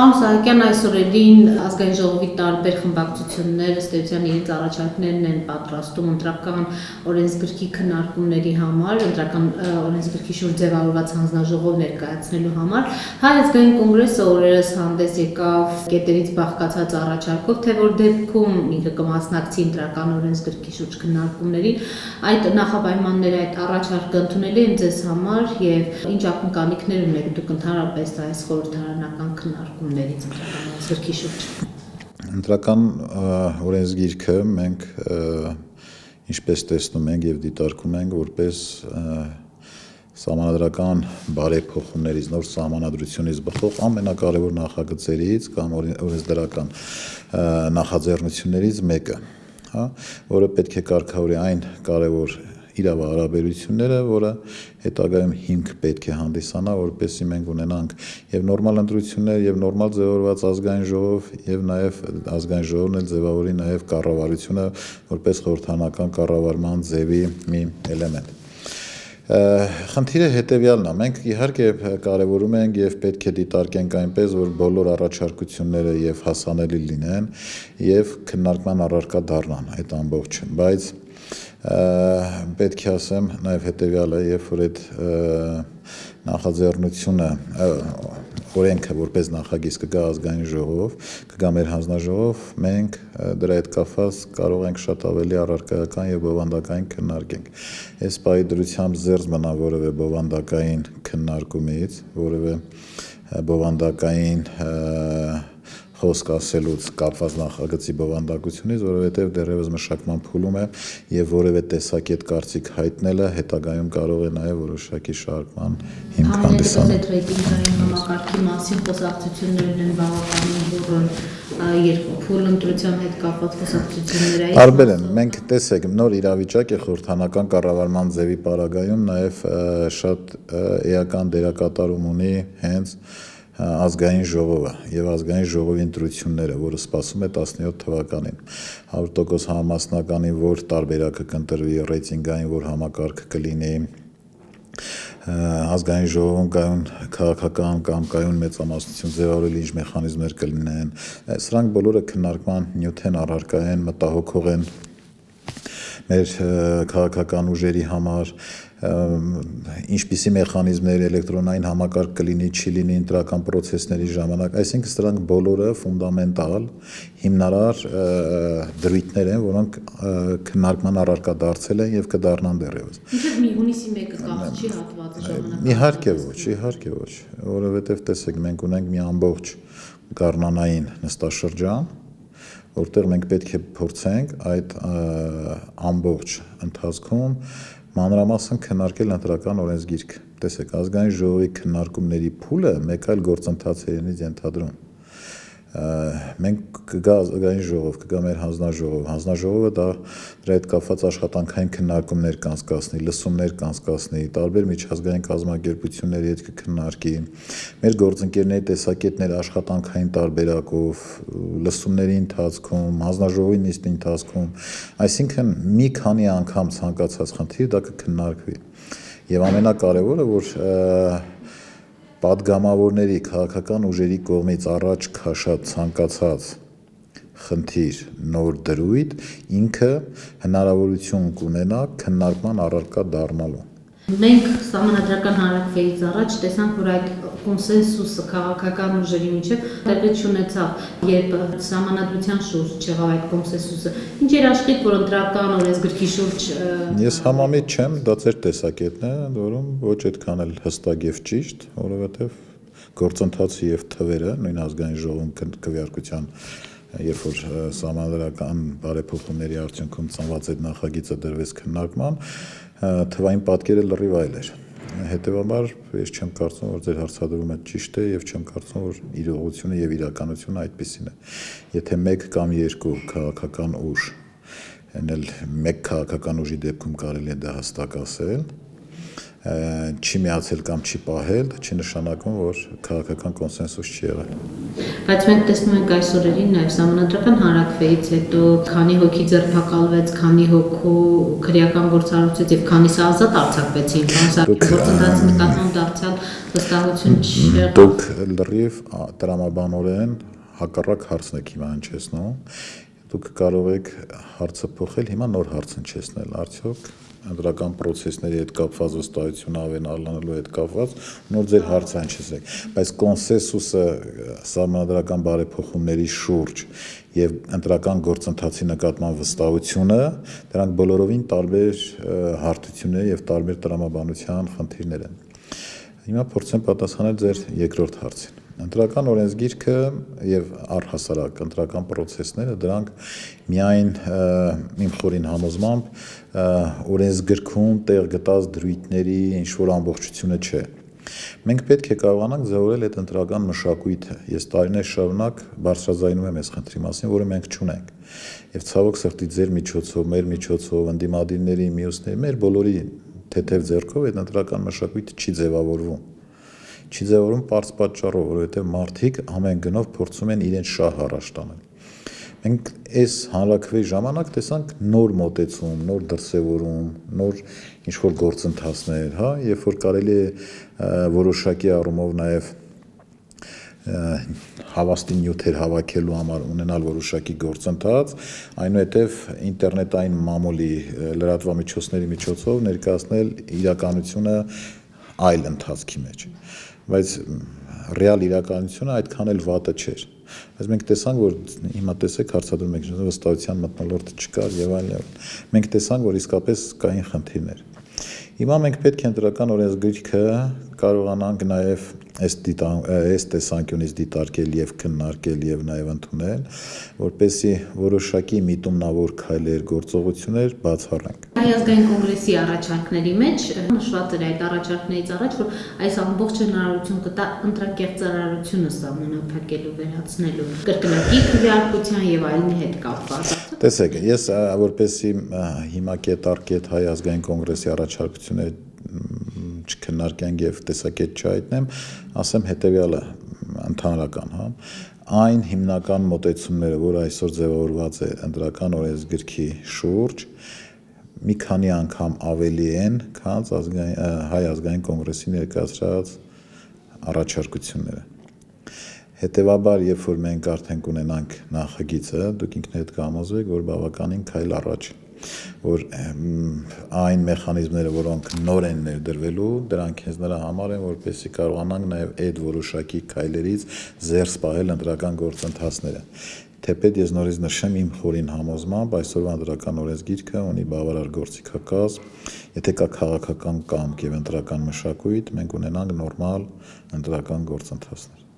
Պարոն Սահակյան, այսօրերին ազգային ժողովի տարբեր խմբակցություններ ըստ էության իրենց առաջարկներն են պատրաստում ընտրական օրենսգրքի քննարկումների համար, ընտրական օրենսգրքի շուրջ ձևավորված հանձնաժողով ներկայացնելու համար։ Հայ ազգային կոնգրեսը օրերս հանդես եկավ կետերից բաղկացած առաջարկով, թե որ դեպքում ինքը կմասնակցի ընտրական օրենսգրքի շուրջ քննարկումներին, այդ նախապայմանները, այդ առաջարկը ընդունելի են ձեզ համար եւ ինչ ակնկալիքներ ունեք դուք ընդհանրապես այս խորհրդարանական քննարկումներից ընտրական օրենսգրքի շուրջ։ Ընտրական օրենսգիրքը մենք ինչպես տեսնում ենք եւ դիտարկում ենք որպես սահմանադրական բարեփոխումներից նոր սահմանադրությունից բխող ամենակարևոր նախագծերից կամ օրենսդրական նախաձեռնություններից մեկը, հա, որը պետք է կարգավորի այն կարևոր իրավահարաբերությունները, որը հետագայում հիմք պետք է հանդիսանա, որպեսզի մենք ունենանք եւ նորմալ ընտրություններ եւ նորմալ ձևավորված ազգային ժողով եւ նաեւ ազգային ժողովն էլ ձևավորի նաեւ կառավարությունը որպես խորհրդանական կառավարման ձևի մի էլեմենտ։ Խնդիրը հետևյալն է, մենք իհարկե կարևորում ենք եւ պետք է դիտարկենք այնպես, որ բոլոր առաջարկությունները եւ հասանելի լինեն եւ քննարկման առարկա դառնան այդ ամբողջը, բայց պետք է ասեմ նաև հետևյալը, երբ որ այդ նախաձեռնությունը օրենքը որպես նախագիծ կգա ազգային ժողով, կգա մեր հանձնաժողով, մենք դրա հետ կապված կարող ենք շատ ավելի առարկայական եւ բովանդակային քննարկենք։ Այս պահի դրությամբ զերծ մնա որևէ բովանդակային քննարկումից, որևէ բովանդակային խոսք ասելուց կապված նախագծի բովանդակությունից, որովհետև դեռևս մշակման փուլում է եւ որևէ տեսակետ կարծիք հայտնելը հետագայում կարող է նաեւ որոշակի շարժման հիմք հանդիսանալ։ Այդ ռեյտինգային համակարգի մասին խոսակցություններն են բավականին բուրըն, երկու փուլ ընտրության հետ կապված խոսակցությունները։ Տարբեր են, մենք տեսեք, նոր իրավիճակ է խորհրդանական կառավարման ձևի պարագայում նաեւ շատ էական դերակատարում ունի հենց ազգային ժողովը եւ ազգային ժողովի ընտրությունները, որը սպասում է 17 թվականին 100% համամասնականի որ տարբերակը կընտրվի, ռեյտինգային որ համակարգ կլինի, ազգային ժողովում կայուն քաղաքական կամ կայուն մեծամասնություն ձևավորելու ինչ մեխանիզմներ կլինեն, սրանք բոլորը քննարկման նյութ են, առարկա են, մտահոգող են մեր քաղաքական ուժերի համար, ինչպիսի մեխանիզմներ էլեկտրոնային համակարգ կլինի, չի լինի ընտրական պրոցեսների ժամանակ, այսինքն սրանք բոլորը ֆունդամենտալ հիմնարար դրույթներ են, որոնք քննարկման առարկա դարձել են եւ կդառնան դեռևս։ Ինչեւ մի հունիսի 1-ը կախչի հատվածը ժամանակ։ Իհարկե ոչ, որովհետեւ տեսեք, մենք ունենք մի ամբողջ գառնանային նստաշրջան, որտեղ մենք պետք է փորձենք այդ ամբողջ ընթացքում մանրամասն քննարկել ընտրական օրենսգիրք։ Տեսեք, ազգային ժողովի քննարկումների փուլը մեկ այլ գործընթաց է իրենից ենթադրում։ Մենք կգա ազգային ժողով, կգա մեր հանձնաժողովը դա դրա հետ կապված աշխատանքային քննարկումներ կանցկացնի, լսումներ կանցկացնի, տարբեր միջազգային կազմակերպությունների հետ կքննարկի, մեր գործընկերների տեսակետները աշխատանքային տարբերակով, լսումների ընթացքում, հանձնաժողովի նիստի ընթացքում, այսինքն մի քանի անգամ ցանկացած խնդիր դա կքննարկվի։ Եվ ամենակարևորը, որ պատգամավորների քաղաքական ուժերի կողմից առաջ քաշած ցանկացած խնդիր, նոր դրույթ ինքը հնարավորություն կունենա քննարկման առարկա դառնալու։ Մենք սահմանադրական հանրակրվեից առաջ տեսանք, որ այդ կոնսենսուսը քաղաքական ուժերի միջև տեղի չունեցավ, երբ սահմանադրության շուրջ չեղավ այդ կոնսենսուսը։ Ինչ էր աշխիք, որ ընտրական օրենսգրքի շուրջ Ես համամիտ չեմ, դա ձեր տեսակետն է, որում ոչ այդքան էլ հստակ եւ ճիշտ, որովհետեւ գործընթացը եւ թվերը նույն ազգային ժողովում քվեարկության երբ որ սահմանադրական բարեփոխումների արդյունքում ծնված այդ նախագիծը դրվեց քննարկման, թվային պատկերը լրիվ այլ էր։ Հետևաբար ես չեմ կարծում, որ ձեր հարցադրումը ճիշտ է եւ չեմ կարծում, որ իրողությունը եւ իրականությունը այդպեսին է։ Եթե մեկ կամ երկու քաղաքական ուժ, այն էլ մեկ քաղաքական ուժի դեպքում կարելի է դա հստակ ասել, չի միացել կամ չի պահել, դա չի նշանակում, որ քաղաքական կոնսենսուս չի եղել։ Բայց մենք տեսնում ենք այս օրերին նաև Սահմանադրական հանրաքվեից հետո քանի հոգի ձերբակալվեց, քանի հոգու քրեական գործառույթից եւ քանիսը ազատ արձակվեցին, գործընթացի նկատմամբ դարձյալ վստահություն չեղավ։ Դուք լրիվ տրամաբանորեն հակառակ հարցն եք հիմա հնչեցնում։ Դուք կարող եք հարցը փոխել, հիմա նոր հարց հնչեցնել, արդյոք ընտրական process-ների հետ կապված վստահությունը ավելանալու հետ կապված նոր ձեր հարցը հնչեցեք, բայց կոնսենսուսը սահմանադրական բարեփոխումների շուրջ եւ ընտրական գործընթացի նկատմամբ վստահությունը, դրանք բոլորովին տարբեր հարթություններ եւ տարբեր տրամաբանության խնդիրներ են։ Հիմա փորձեմ պատասխանել ձեր երկրորդ հարցին։ Ընտրական օրենսգիրքը եւ առհասարակ ընտրական process-ները դրանք միայն իմ խորին համոզմամբ օրենսգրքում տեղ գտած դրույթների ինչ-որ ամբողջությունը չէ։ Մենք պետք է կարողանանք ձևավորել այդ ընտրական մշակույթը։ Ես տարիներ շարունակ բարձրաձայնում եմ այս խնդրի մասին, որը մենք չունենք։ Եվ ցավոք սրտի ձեր միջոցով, մեր միջոցով, ընդդիմադիրների, մյուսների, մեր բոլորի թեթև ձեռքով այդ ընտրական մշակույթը չի ձևավորվում։ Չի ձևավորում պարզ պատճառով, որովհետև մարդիկ ամեն գնով փորձում են իրենց շահ առաջ տանել։ Մենք այս հանրաքվեի ժամանակ տեսանք նոր մոտեցում, նոր դրսևորում, նոր ինչ-որ գործընթացներ, հա, երբ որ կարելի է որոշակի առումով նաև հավաստի նյութեր հավաքելու համար ունենալ որոշակի գործընթաց, այնուհետև ինտերնետային մամուլի լրատվամիջոցների միջոցով ներկայացնել իրականությունը այլ ընթացքի մեջ։ Բայց ռեալ իրականությունը այդքան էլ վատը չէր։ Բայց մենք տեսանք, որ հիմա տեսեք հարցադրում եք, վստահության մթնոլորտը չկար եւ այլն։ Մենք տեսանք, որ իսկապես կային խնդիրներ։ Հիմա մենք պետք է ընտրական օրենսգիրքը կարողանանք նաև այս տեսանկյունից դիտարկել եւ քննարկել եւ նաև ընդունել, որպեսզի որոշակի միտումնավոր քայլեր, գործողություններ բացառենք։ Հայ ազգային կոնգրեսի առաջարկների մեջ նշված էր այդ առաջարկներից առաջ, որ այս ամբողջ հնարավորություն կտա ընտրակեղծարարությունը սահմանափակելու, վերացնելու, կրկնակի քվեարկության եւ այլնի հետ կապված։ Տեսեք, ես որպեսզի հիմա կետառ-կետ Հայ ազգային կոնգրեսի առաջարկությունները չքննարկենք եւ տեսակետ չհայտնեմ, ասեմ հետեւյալը ընդհանրական, հա, այն հիմնական մոտեցումները, որ այսօր ձևավորված է ընտրական օրենսգրքի շուրջ, մի քանի անգամ ավելի են, քան Հայ ազգային կոնգրեսի ներկայացրած առաջարկությունները։ Հետևաբար, երբ որ մենք արդեն կունենանք նախագիծը, դուք ինքներդ կհամոզվեք, որ բավականին քայլ առաջ, որ այն մեխանիզմները, որոնք նոր են ներդրվելու, դրանք հենց նրա համար են, որպեսզի կարողանանք նաև այդ որոշակի քայլերից զերծ պահել ընտրական գործընթացները։ Թեպետ ես նորից նշեմ իմ խորին համոզմամբ, այսօրվա ընտրական օրենսգիրքը ունի բավարար գործիքակազմ, եթե կա քաղաքական կամք եւ ընտրական մշակույթ, մենք ունենանք նորմալ ընտրական գործընթացներ։